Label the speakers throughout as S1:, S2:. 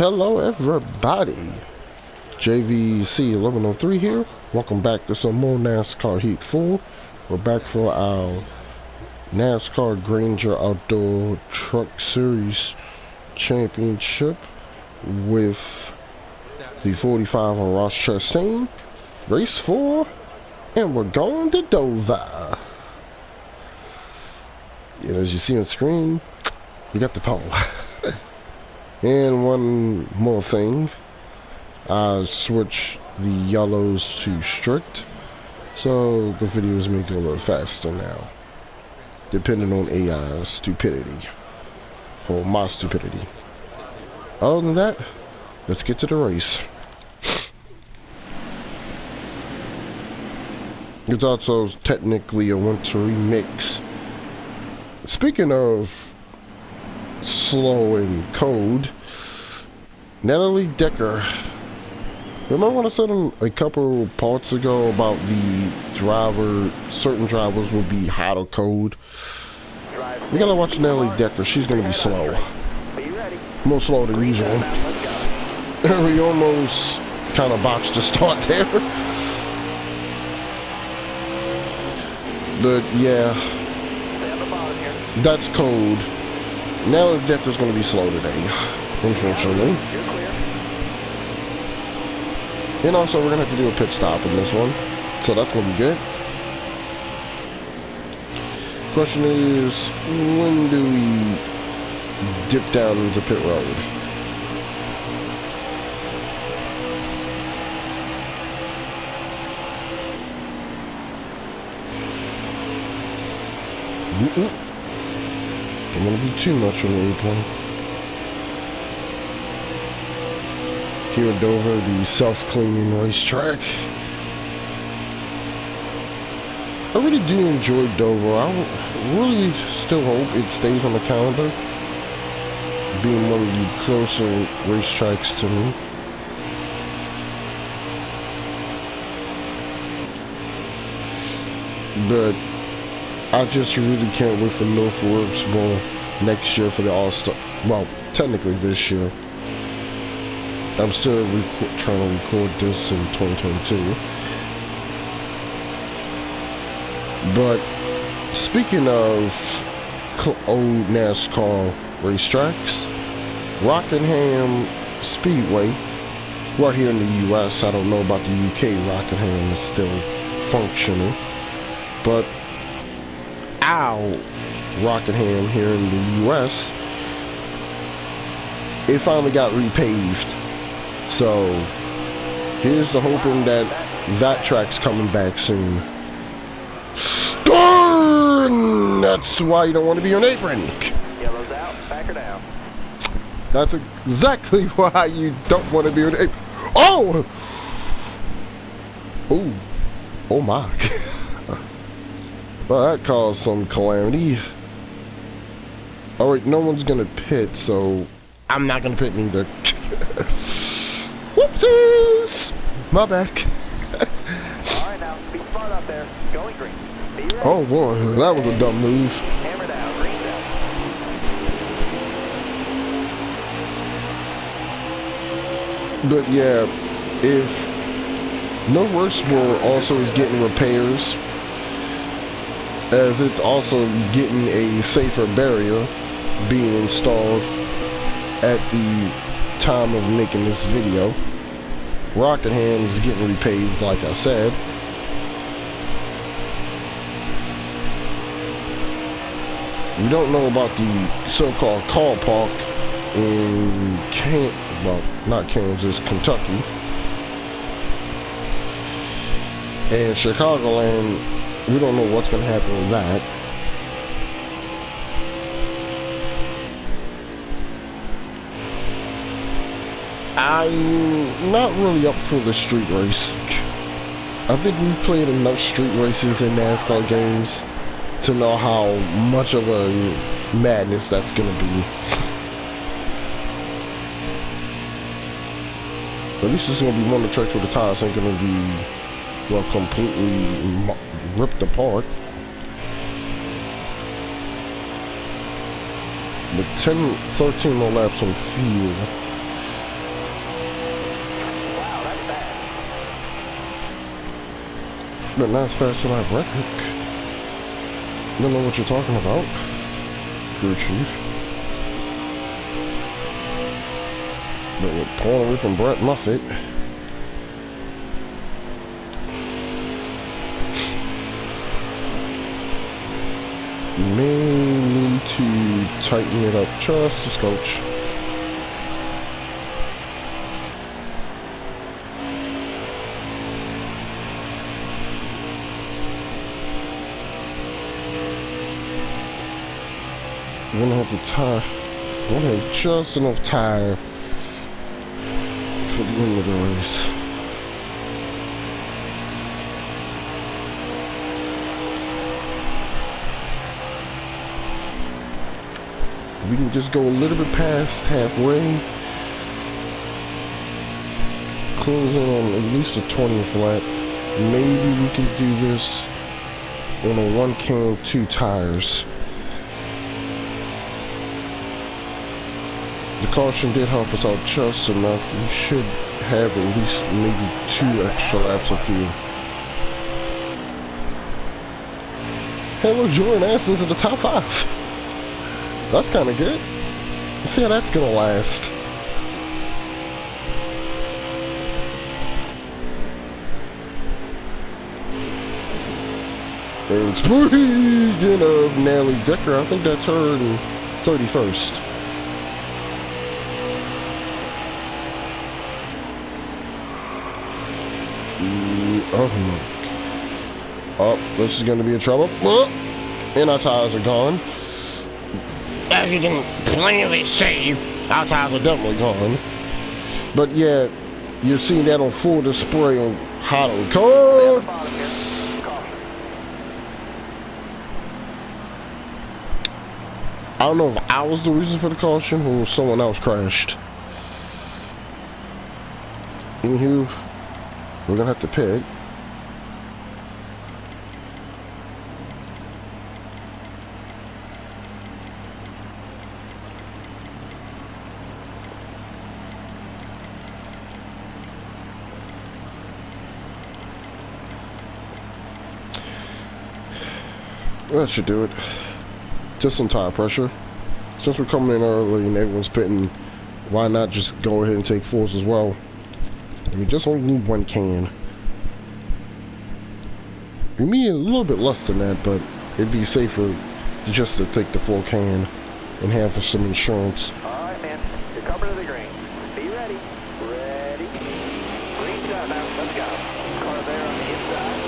S1: Hello everybody, JVC 1103 here. Welcome back to some more NASCAR Heat 4. We're back for our NASCAR Granger Outdoor Truck Series Championship with the 45 on Ross Chastain, race 4, and we're going to Dover. And as you see on screen, we got the pole. And one more thing, I switched the yellows to strict, so the videos may go a little faster now, depending on AI's stupidity, or my stupidity. Other than that, let's get to the race. It's also technically a wintry mix. Speaking of slow and cold, Natalie Decker, remember when I said a couple parts ago about certain drivers will be hot or cold? We gotta watch Natalie Decker. She's gonna be slow, more slow than usual. We almost kind of botched the start there, but yeah, that's cold. Now Decker's going to be slow today, unfortunately. And also, we're going to have to do a pit stop in this one, so that's going to be good. Question is, when do we dip down into pit road? Don't want to be too much on the apron. Here at Dover, the self-cleaning racetrack. I really do enjoy Dover. I really still hope it stays on the calendar, being one of the closer racetracks to me. But I just really can't wait for Northworks Bowl next year for the All-Star. Well, technically this year. I'm still trying to record this in 2022. But speaking of old NASCAR racetracks, Rockingham Speedway, right here in the U.S. I don't know about the UK. Rockingham is still functioning, but our Rockingham here in the US, it finally got repaved. So here's the hoping that that track's coming back soon. Darn! That's why you don't want to be on apron.
S2: Yellow's out, back her down.
S1: That's exactly why you don't want to be on apron. Oh! Oh! Oh my. Well, that caused some calamity. Alright, no one's gonna pit, so I'm not gonna pit neither. Whoopsies! My back.
S2: Alright now, be smart out there. Going green. Be ready.
S1: Oh boy, that was a dumb move.
S2: Hammer down, green down.
S1: But yeah, if Northworks Bowl also is getting repairs, as it's also getting a safer barrier being installed at the time of making this video. Rockingham is getting repaved, like I said. We don't know about the so-called car park in not Kansas, Kentucky. And Chicagoland, we don't know what's going to happen with that. I'm not really up for the street race. I think we've played enough street races in NASCAR games to know how much of a madness that's going to be. At least it's going to be one of the tracks where the tires ain't going to be, well, completely ripped apart. With 13 more laps on field, but not as fast as I record. Don't know what you're talking about, crew chief. But we're pulling away from Brett Moffitt. May need to tighten it up just a scotch. I'm gonna have to tie. I'm gonna have just enough tire for the end of the race. We can just go a little bit past halfway. Close in on at least the 20th lap. Maybe we can do this on a 1 can, 2 tires. The caution did help us out just enough. We should have at least maybe 2 extra laps of fuel. Hey, look, Jordan Addison's in the top 5. That's kind of good. Let's see how that's gonna last. And speaking of Nelly Decker, I think that's her in 31st. Oh, this is gonna be a trouble. And our tires are gone. As you can plainly see, our tires are definitely gone. But yeah, you're seeing that on full display on hot and cold. I don't know if I was the reason for the caution or someone else crashed. Anywho, we're gonna have to pit. That should do it. Just some tire pressure. Since we're coming in early and everyone's pitting, why not just go ahead and take 4s as well? And we just only need 1 can. We need a little bit less than that, but it'd be safer just to take the 4 can and have for some insurance.
S2: Alright, man. You're coming to the green. Be ready. Ready. Green shot now. Let's go. Car there on the inside.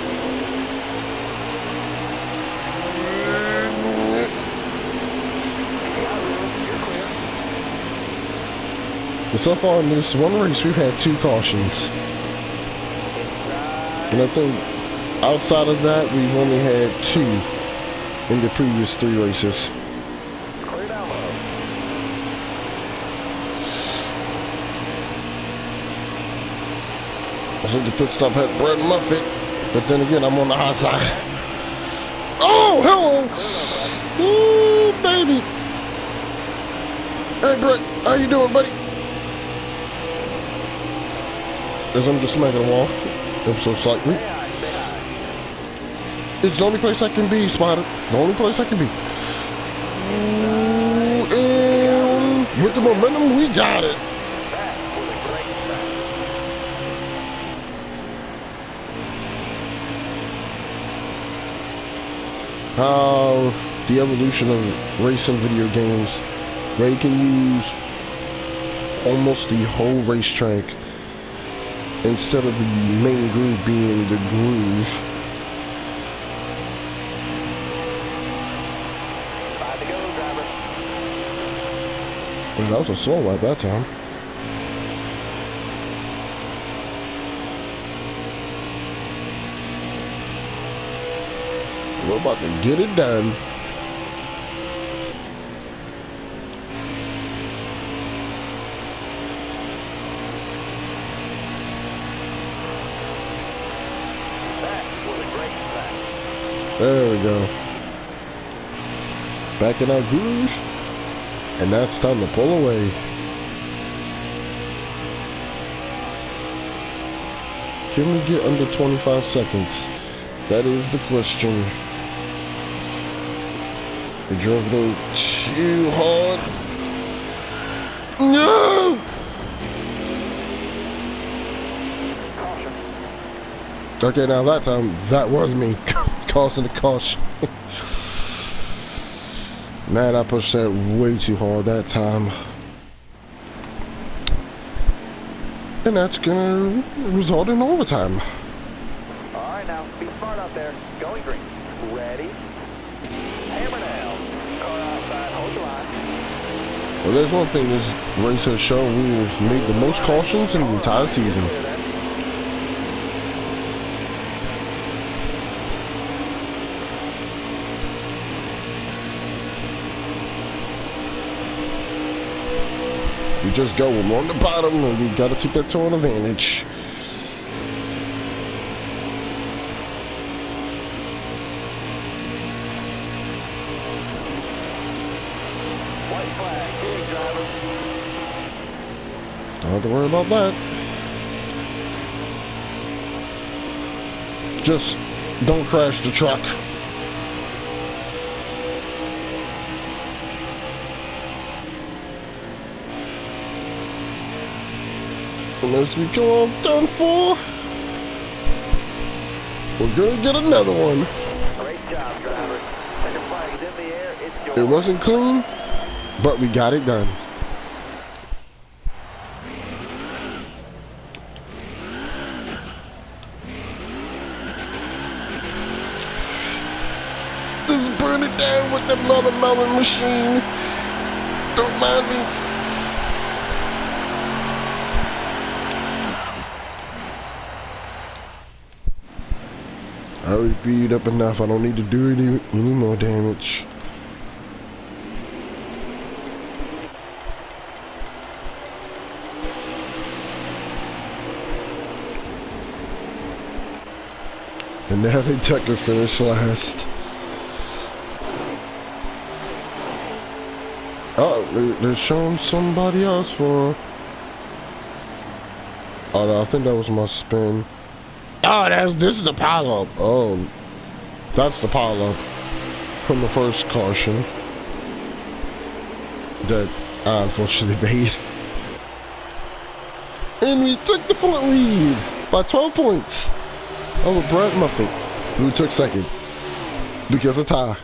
S1: So far in this one race, we've had 2 cautions. And I think outside of that, we've only had 2 in the previous 3 races.
S2: Clear down low.
S1: I think the pit stop had Brett Moffitt, but then again, I'm on the hot side. Oh, hello! Ooh, baby! Hey, Brett, how you doing, buddy? As I'm just smacking the wall, ever so slightly. It's the only place I can be, Spider. The only place I can be. Ooh, and with the momentum, we got it. How the evolution of racing video games, where you can use almost the whole racetrack instead of the main groove being the groove. Well, that was a slow lap that time. We're about to get it done. There we go. Back in our groove. And that's time to pull away. Can we get under 25 seconds? That is the question. We drove a little too hard. No!
S2: Caution.
S1: Okay, now that time, that was me causing the caution. Man, I pushed that way too hard that time. And that's gonna result in overtime.
S2: All right, now, be smart out there. Going green. Ready? Hammer down. Car outside, hold the line.
S1: Well, there's one thing this race has shown. We've made the most cautions in the entire season. We just go, we're on the bottom, and we gotta take that to an advantage.
S2: White flag, big driver.
S1: Don't have to worry about that. Just don't crash the truck. And as we go on turn 4, we're gonna get another one.
S2: Great job, driver. Center flag is in the air. It's yours.
S1: It wasn't clean, but we got it done. Let's burn it down with the melon machine. Don't mind me. I already beat up enough. I don't need to do any more damage. And now they took to finish last. Oh, they're showing somebody else for. Oh no, I think that was my spin. Oh, this is the pile-up. Oh, that's the pile-up from the first caution that I unfortunately made. And we took the point lead by 12 points over Brett Muffet, who took second because of tie.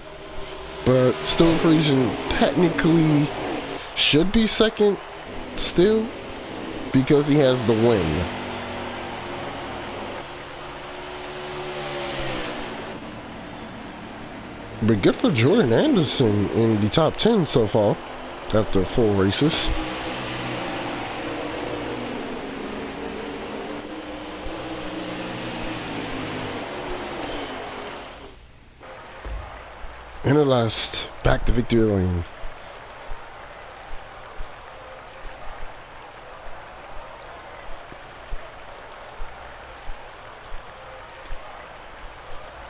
S1: But still, Parisian technically should be second still because he has the win. But good for Jordan Anderson in the top 10 so far after 4 races. And at last, back to victory lane.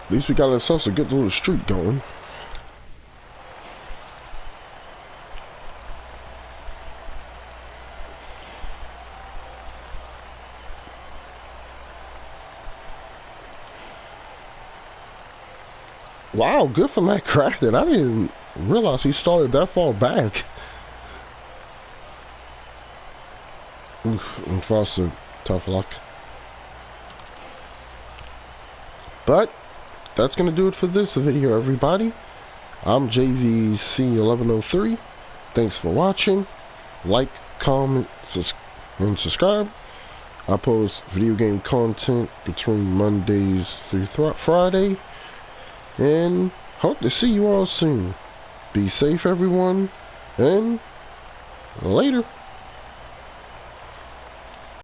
S1: At least we got ourselves a good little streak going. Wow, good for Matt Crafton. I didn't realize he started that far back. Oof, and Foster, tough luck. But that's gonna do it for this video, everybody. I'm JVC1103. Thanks for watching. Like, comment, and subscribe. I post video game content between Mondays through Friday. And hope to see you all soon. Be safe, everyone, and later.